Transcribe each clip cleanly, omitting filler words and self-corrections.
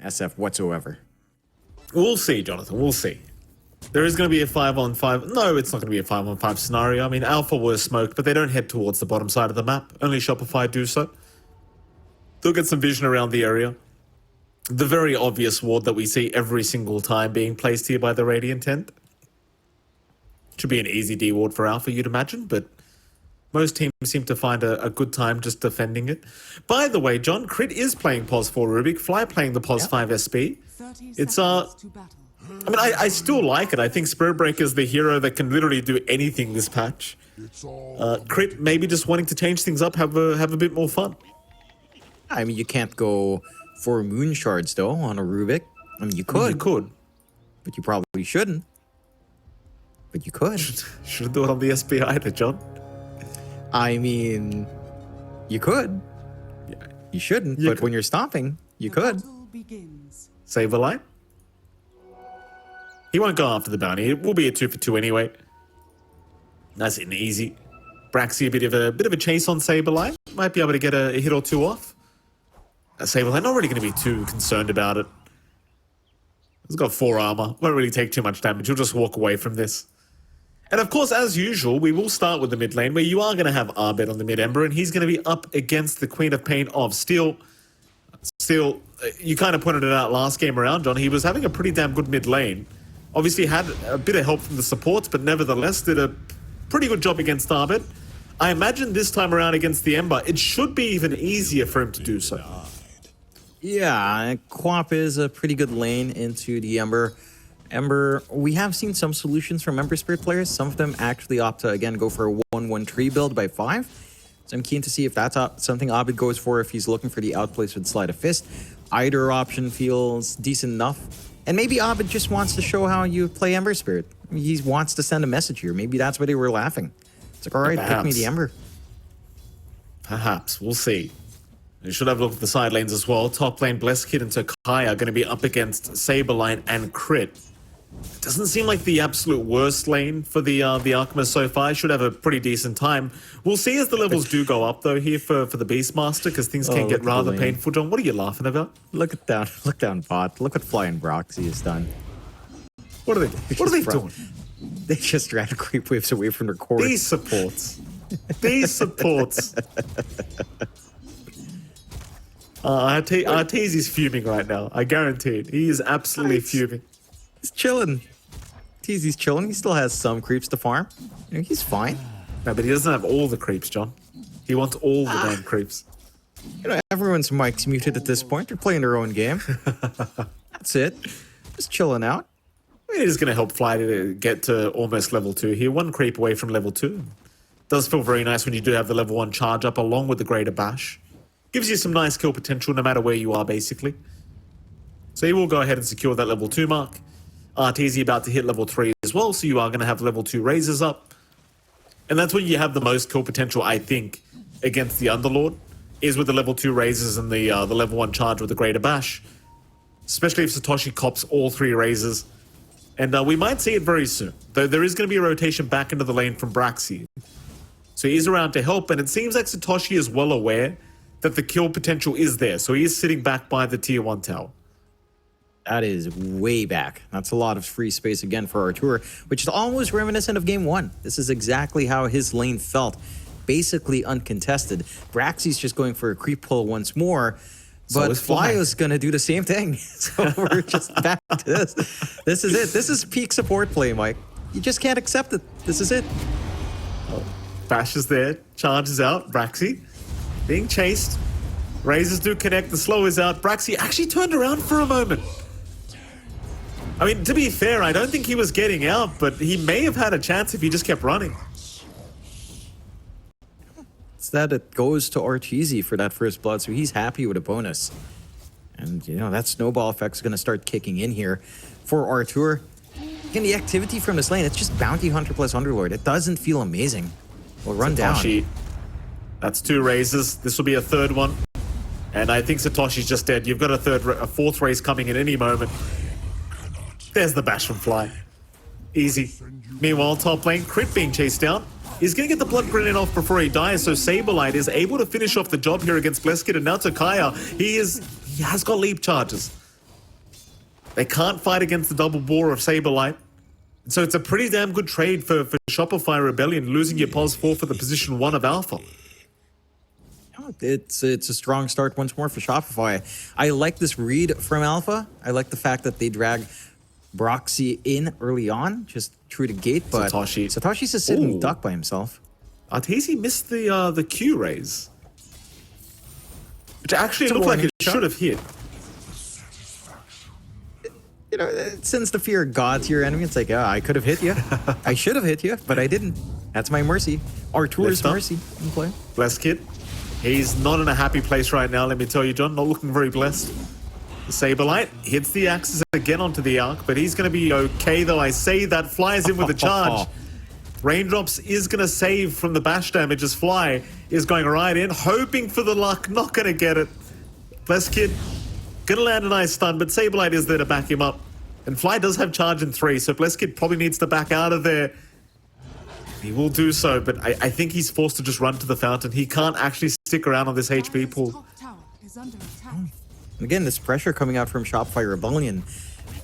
SF whatsoever. We'll see, Jonathan. We'll see. There is going to be a 5-on-5. No, it's not going to be a 5-on-5 scenario. I mean, Alpha were smoked, but they don't head towards the bottom side of the map. Only Shopify do so. They'll get some vision around the area. The very obvious ward that we see every single time being placed here by the Radiant Tent. Should be an easy D ward for Alpha, you'd imagine, but most teams seem to find a good time just defending it. By the way, John, Crit is playing POS 4 Rubik, Fly playing the POS 5 SB. It's I mean, I still like it. I think Spirit Breaker is the hero that can literally do anything this patch. Crit maybe just wanting to change things up, have a bit more fun. I mean, you can't go for moon shards though on a Rubik. I mean, you could, but you probably shouldn't. But you could. Shouldn't do it on the SB either, John. I mean, you could. Yeah. You shouldn't, but when you're stomping, you could. Save a line. He won't go after the bounty. It will be a 2 for 2 anyway. Nice and easy. Braxy a bit of a chase on Saberlight. Might be able to get a hit or two off. Saberlight not really going to be too concerned about it. He's got 4 armor. Won't really take too much damage. He'll just walk away from this. And of course, as usual, we will start with the mid lane, where you are going to have Arbet on the mid Ember, and he's going to be up against the Queen of Pain of Steel. Still, you kind of pointed it out last game around, John. He was having a pretty damn good mid lane. Obviously had a bit of help from the supports, but nevertheless did a pretty good job against Arbet. I imagine this time around against the Ember, it should be even easier for him to do so. Yeah, Quap is a pretty good lane into the Ember. Ember, we have seen some solutions from Ember Spirit players. Some of them actually opt to, again, go for a 1-1 tree build by 5. So I'm keen to see if that's something Abid goes for, if he's looking for the outplace with Sleight of Fist. Either option feels decent enough. And maybe Abid just wants to show how you play Ember Spirit. He wants to send a message here. Maybe that's why they were laughing. It's like, all right, pick me the Ember. Perhaps. We'll see. You should have a look at the side lanes as well. Top lane, Blessed Kid and Tokai are going to be up against Saberline and Crit. It doesn't seem like the absolute worst lane for the Alchemist so far. Should have a pretty decent time. We'll see as the levels do go up, though, here for the Beastmaster, because things can get rather painful. John, what are you laughing about? Look down bot. Look what Flying Broxy has done. What are they doing? They just ran creep waves away from their core. These supports. These supports. Arteezy's fuming right now. I guarantee it. He is absolutely fuming. He's chilling. Teasy's chilling. He still has some creeps to farm. You know, he's fine. No, but he doesn't have all the creeps, John. He wants all the damn creeps. You know, everyone's mic's muted at this point. They're playing their own game. That's it. Just chilling out. It is going to help Fly to get to almost level 2 here. 1 creep away from level 2. Does feel very nice when you do have the level 1 charge up along with the Greater Bash. Gives you some nice kill potential no matter where you are, basically. So he will go ahead and secure that level 2 mark. Arteezy about to hit level 3 as well, so you are going to have level 2 raises up. And that's when you have the most kill potential, I think, against the Underlord, is with the level 2 raises and the level 1 charge with the Greater Bash. Especially if Satoshi cops all 3 raises. And we might see it very soon. Though there is going to be a rotation back into the lane from Braxy. So he is around to help, and it seems like Satoshi is well aware that the kill potential is there. So he is sitting back by the tier 1 tower. That is way back. That's a lot of free space again for Artur, which is almost reminiscent of game 1. This is exactly how his lane felt. Basically uncontested. Braxy's just going for a creep pull once more, but Flyo's going to do the same thing. So we're just back to this. This is it. This is peak support play, Mike. You just can't accept it. This is it. Oh, Bash is there. Charges out. Braxy being chased. Razors do connect. The slow is out. Braxy actually turned around for a moment. I mean, to be fair, I don't think he was getting out, but he may have had a chance if he just kept running. It's that it goes to Arteezy for that first blood, so he's happy with a bonus. And, you know, that snowball effect's going to start kicking in here for Artur. Again, the activity from this lane, it's just Bounty Hunter plus Underlord. It doesn't feel amazing. We'll run Satoshi, down. That's 2 raises. This will be a 3rd one. And I think Satoshi's just dead. You've got a 4th raise coming in any moment. There's the bash from Fly. Easy. Meanwhile, top lane, Crit being chased down. He's going to get the blood grenade off before he dies, so Saberlight is able to finish off the job here against Bleskid, and now Takaya, he has got leap charges. They can't fight against the double bore of Saberlight. So it's a pretty damn good trade for Shopify Rebellion, losing your pos 4 for the position 1 of Alpha. It's a strong start once more for Shopify. I like this read from Alpha. I like the fact that they drag Broxy in early on, just through the gate, but Satoshi's just sitting duck by himself. Arteezy missed the Q raise, which actually looked like it should have hit. You know, since the fear of God's your enemy, it's like, yeah, I could have hit you. I should have hit you, but I didn't. That's my mercy. Artur's mercy in play. Blessed kid. He's not in a happy place right now, let me tell you, John. Not looking very blessed. The Saberlight hits the axes again onto the arc, but he's going to be okay, though. I say that flies in with a charge. Raindrops is going to save from the bash damage as Fly is going right in, hoping for the luck, not going to get it. Blessed kid. Gonna land a nice stun, but Saberlight is there to back him up. And Fly does have charge in 3, so Blessed Kid probably needs to back out of there. He will do so, but I think he's forced to just run to the fountain. He can't actually stick around on this HP pool. Again, this pressure coming out from Shopify Rebellion.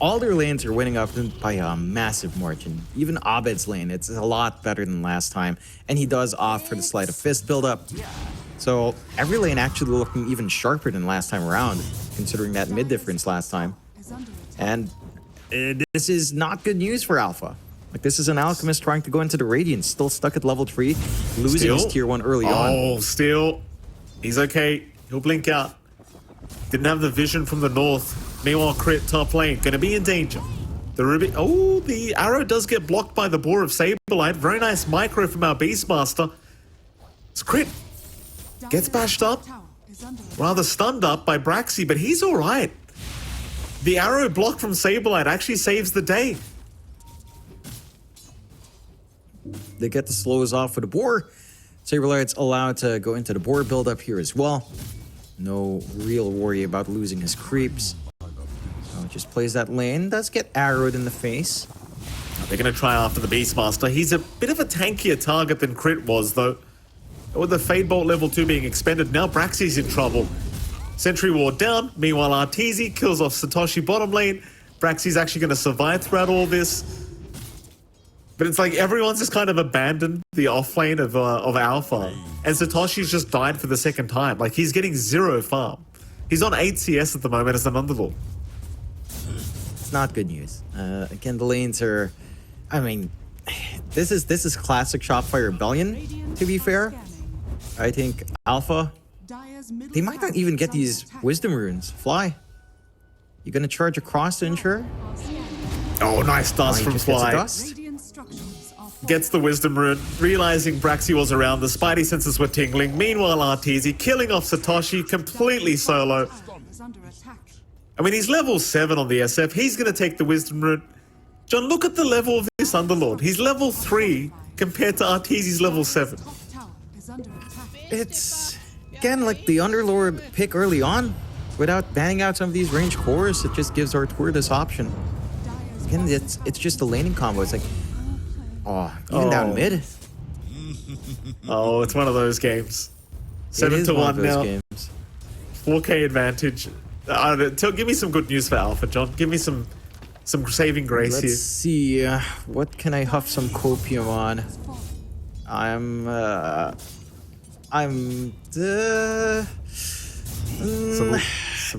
All their lanes are winning up by a massive margin. Even Abed's lane, it's a lot better than last time. And he does opt for the Sleight of Fist build-up. So every lane actually looking even sharper than last time around, considering that mid difference last time. And this is not good news for Alpha. Like, this is an Alchemist trying to go into the Radiant, still stuck at level 3, losing his tier 1 early on. Oh, still. He's okay. He'll blink out. Didn't have the vision from the north. Meanwhile, Crit top lane, gonna be in danger. The Ruby. Oh, the arrow does get blocked by the Boar of Saberlight. Very nice micro from our Beastmaster. It's Crit. Gets bashed up, rather stunned up by Braxy, but he's all right. The arrow block from Saberlight actually saves the day. They get the slows off for the Boar. Saberlight's allowed to go into the Boar build-up here as well. No real worry about losing his creeps. So just plays that lane, does get arrowed in the face. They're going to try after the Beastmaster. He's a bit of a tankier target than Crit was, though. With the Fade Bolt level 2 being expended, now Braxy's in trouble. Sentry Ward down. Meanwhile, Arteezy kills off Satoshi bottom lane. Braxy's actually going to survive throughout all this. But it's like everyone's just kind of abandoned the off lane of Alpha. And Satoshi's just died for the second time. Like, he's getting 0 farm. He's on 8 CS at the moment as an Underlord. It's not good news. Again, the lanes are... I mean, this is classic Shopify Rebellion, to be fair. I think Alpha, they might not even get these Wisdom Runes. Fly. You gonna charge across to ensure? Oh, nice dust from Fly. Gets the Wisdom Rune, realizing Braxy was around, the Spidey senses were tingling. Meanwhile, Arteezy killing off Satoshi completely solo. I mean, he's level 7 on the SF. He's gonna take the Wisdom Rune. John, look at the level of this Underlord. He's level 3 compared to Arteezy's level 7. It's, again, like the Underlord pick early on. Without banning out some of these range cores, it just gives Artur this option. Again, it's just a laning combo. It's like, even down mid. Oh, it's one of those games. 7-1 now. Games. 4K advantage. Give me some good news for Alpha, John. Give me some saving grace here. Let's see. What can I huff some copium on? Some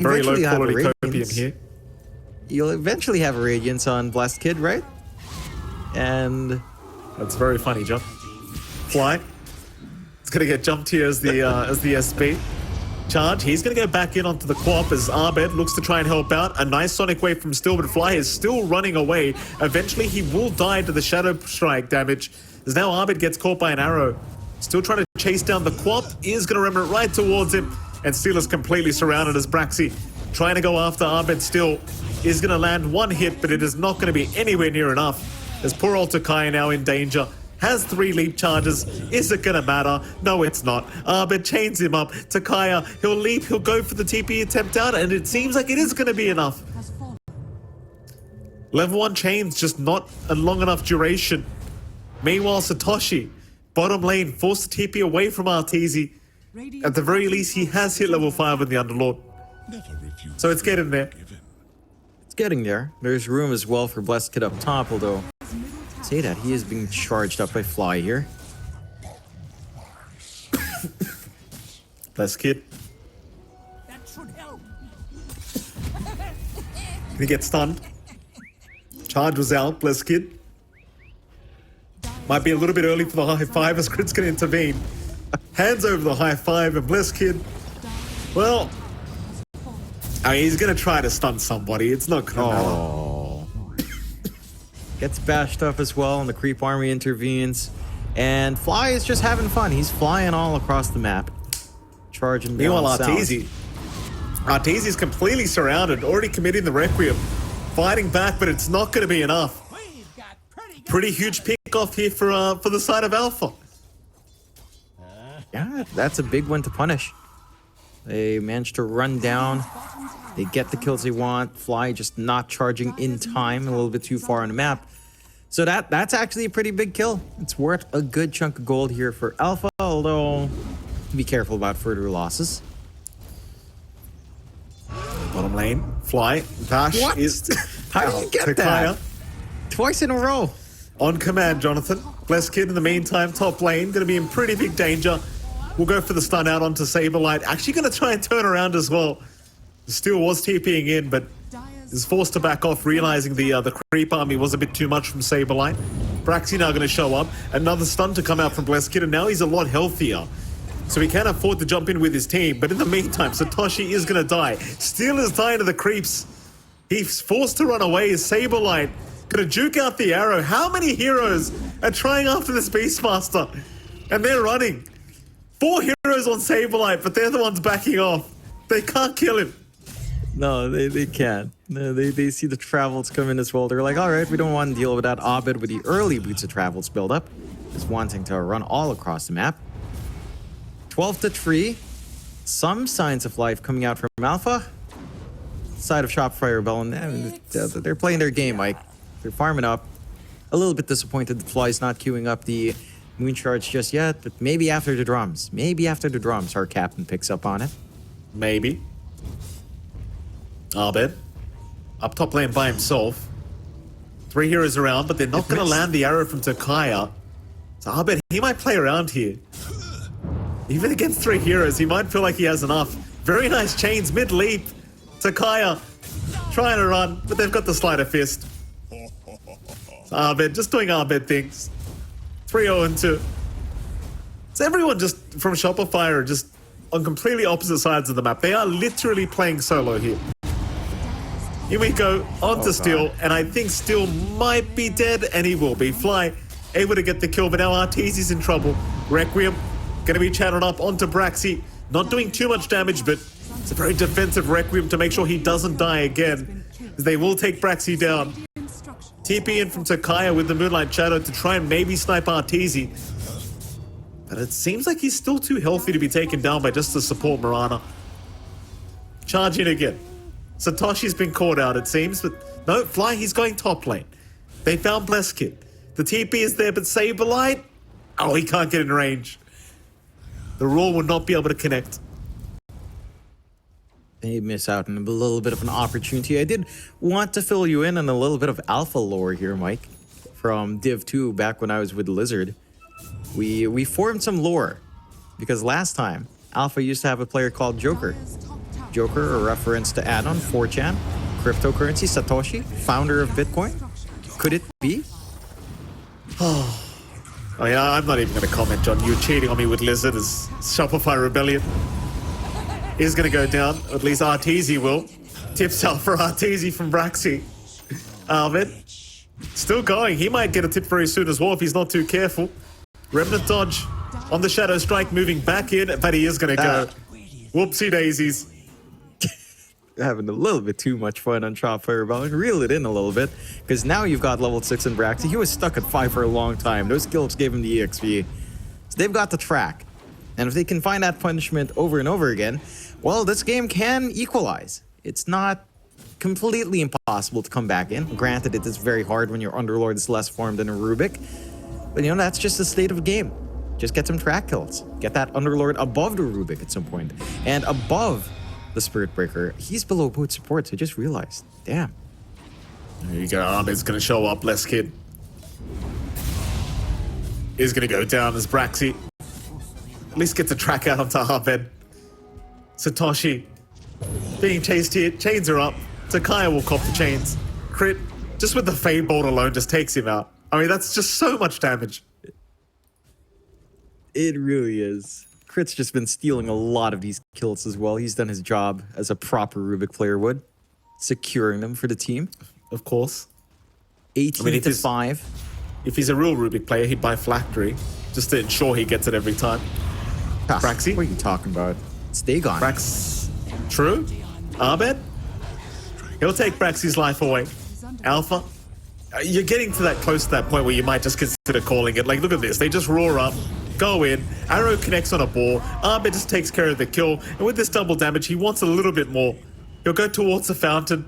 very low quality copium here. You'll eventually have a Radiance on Blessed Kid, right? And that's very funny, John. Fly. It's gonna get jumped here as the SB. Charge. He's gonna go back in onto the co-op as Abed looks to try and help out. A nice sonic wave from Still, but Fly is still running away. Eventually he will die to the Shadow Strike damage. As now Abed gets caught by an arrow. Still trying to chase down the co-op. Is gonna remnant right towards him. And Steel is completely surrounded as Braxy trying to go after Abed. Still is gonna land one hit, but it is not gonna be anywhere near enough. As poor old Takaya now in danger. Has 3 leap charges. Is it gonna matter? No, it's not. Abed chains him up. Takaya, he'll leap, he'll go for the TP attempt out, and it seems like it is gonna be enough. Level 1 chains, just not a long enough duration. Meanwhile, Satoshi, bottom lane, forced to TP away from Arteezy. At the very least, he has hit level 5 in the Underlord. So it's getting there. It's getting there. There's room as well for Blessed Kid up top, although say that he is being charged up by Fly here. Blessed Kid. He gets stunned. Charge was out, Blessed Kid. Might be a little bit early for the high five as Crit's going to intervene. Hands over the high five and Blessed Kid. Well, I mean, he's going to try to stun somebody. It's not going to matter. Gets bashed up as well, and the creep army intervenes. And Fly is just having fun. He's flying all across the map. Charging down. Meanwhile, Arteezy's completely surrounded, already committing the Requiem. Fighting back, but it's not going to be enough. Pretty huge pick off here for the side of Alpha. Yeah, that's a big one to punish. They managed to run down. They get the kills they want. Fly just not charging in time, a little bit too far on the map. So that's actually a pretty big kill. It's worth a good chunk of gold here for Alpha, although be careful about further losses. Bottom lane, Fly, Dash What? is... How do you get that? Twice in a row. On command, Jonathan. Blessed Kid in the meantime, top lane, going to be in pretty big danger. We'll go for the stun out onto Saberlight. Actually going to try and turn around as well. The Steel was TPing in, but is forced to back off, realizing the creep army was a bit too much from Saberlight. Braxy now going to show up. Another stun to come out from Blessed Kid, and now he's a lot healthier. So he can afford to jump in with his team. But in the meantime, Satoshi is going to die. Steel is dying to the creeps. He's forced to run away. Is Saberlight going to juke out the arrow? How many heroes are trying after this Beastmaster? And they're running. 4 heroes on Saberlight, but they're the ones backing off. They can't kill him. No, they can't. No, they see the travels come in as well. They're like, all right, we don't want to deal with that Abed with the early Boots of Travels build up. Just wanting to run all across the map. 12-3. Some signs of life coming out from Alpha. Side of Shopify Rebellion, they're playing their game, Mike. They're farming up. A little bit disappointed that Fly's not queuing up the Moon Charge just yet, but maybe after the drums. Maybe after the drums, our captain picks up on it. Maybe. Abed. Up top lane by himself. 3 heroes around, but they're not going to land the arrow from Takaya. So Abed, he might play around here. Even against 3 heroes, he might feel like he has enough. Very nice chains, mid-leap. Takaya trying to run, but they've got the sleight of fist. So Abed, just doing Abed things. 3-0-2. So everyone just from Shopify are just on completely opposite sides of the map. They are literally playing solo here. Here we go, onto Steel, and I think Steel might be dead, and he will be. Fly able to get the kill, but now Arteezy's in trouble. Requiem going to be channeled up onto Braxy. Not doing too much damage, but it's a very defensive Requiem to make sure he doesn't die again. They will take Braxy down. TP in from Takaya with the Moonlight Shadow to try and maybe snipe Arteezy. But it seems like he's still too healthy to be taken down by just the support Mirana. Charge in again. Satoshi's been caught out, it seems, but no, Fly, he's going top lane. They found Blessed Kid. The TP is there, but Saberlight, oh, he can't get in range. The Roar will not be able to connect. They miss out on a little bit of an opportunity. I did want to fill you in on a little bit of Alpha lore here, Mike, from Div 2 back when I was with Lizard. We formed some lore because last time Alpha used to have a player called Joker. Joker, a reference to add-on 4chan, cryptocurrency, Satoshi, founder of Bitcoin. Could it be? Oh yeah, I'm not even going to comment, John. You're cheating on me with Lizard as Shopify Rebellion. He's going to go down. At least Arteezy will. Tips out for Arteezy from Braxy. Alvin, still going. He might get a tip very soon as well if he's not too careful. Remnant dodge on the Shadow Strike, moving back in, but he is going to go. Whoopsie daisies. Having a little bit too much fun on Shopify Rebellion. Reel it in a little bit, because now you've got level 6 in Braxy. He was stuck at 5 for a long time. Those skills gave him the EXP. So they've got the track. And if they can find that punishment over and over again, well, this game can equalize. It's not completely impossible to come back in. Granted, it is very hard when your Underlord is less formed than a Rubik. But, you know, that's just the state of the game. Just get some track kills. Get that Underlord above the Rubik at some point. And above the Spirit Breaker. He's below both supports. I just realized. Damn. There you go. Ahmed's going to show up. Less kid is going to go down as Braxy. At least gets a track out onto Ahmed. Satoshi being chased here. Chains are up. Takaya will cop the chains. Crit, just with the Fade Bolt alone, just takes him out. I mean, that's just so much damage. It really is. Crit's just been stealing a lot of these kills as well. He's done his job as a proper Rubik player would, securing them for the team. Of course. 18 to 5. If he's a real Rubik player, he'd buy Phylactery just to ensure he gets it every time. Braxy? What are you talking about? Stay gone. Brax. True. Ahmed? He'll take Braxy's life away. Alpha? You're getting to that close to that point where you might just consider calling it. Like, look at this. They just roar up, go in, arrow connects on a ball, Ahmed just takes care of the kill, and with this double damage, he wants a little bit more. He'll go towards the fountain.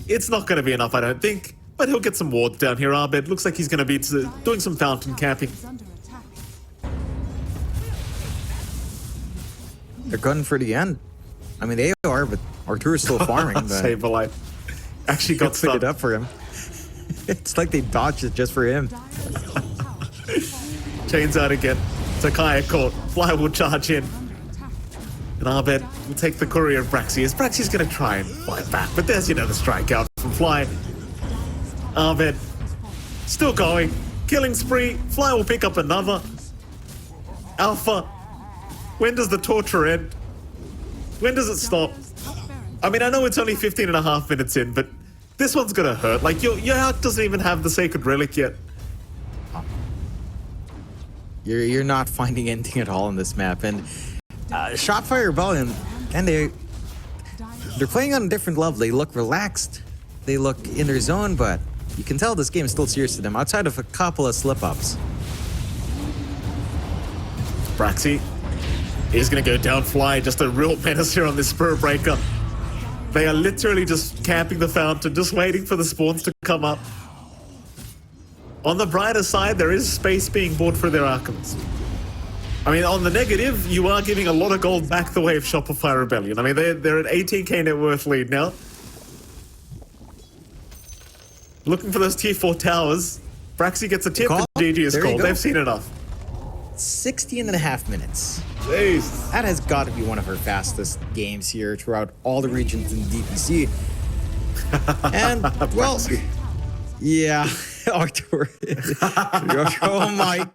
It's not going to be enough, I don't think, but he'll get some wards down here. Ahmed looks like he's going to be doing some fountain camping. They're gunning for the end. I mean, they are, but Artur's still farming. But Save a life. Actually got pick it up for him. It's like they dodged it just for him. Chains out again. Takaya caught. Fly will charge in. And Ahmed will take the courier of Braxy. As Braxy's going to try and fight back. But there's, the strikeout from Fly. Ahmed still going. Killing spree. Fly will pick up another. Alpha. When does the torture end? When does it stop? I mean, I know it's only 15 and a half minutes in, but this one's going to hurt. Like, your Hulk doesn't even have the Sacred Relic yet. You're not finding anything at all in this map. And Shopify Rebellion, and they're playing on a different level. They look relaxed. They look in their zone, but you can tell this game is still serious to them outside of a couple of slip-ups. Braxy is going to go down Fly. Just a real menace here on this Spur Breaker. They are literally just camping the fountain, just waiting for the spawns to come up. On the brighter side, there is space being bought for their Archons. I mean, on the negative, you are giving a lot of gold back the way of Shopify Rebellion. I mean, they're at 18k net worth lead now. Looking for those tier 4 towers. Braxy gets a tip and GG is called. They've seen enough. 16.5 minutes. Jeez. That has got to be one of her fastest games here throughout all the regions in DPC. And, well, yeah, Artur. Oh my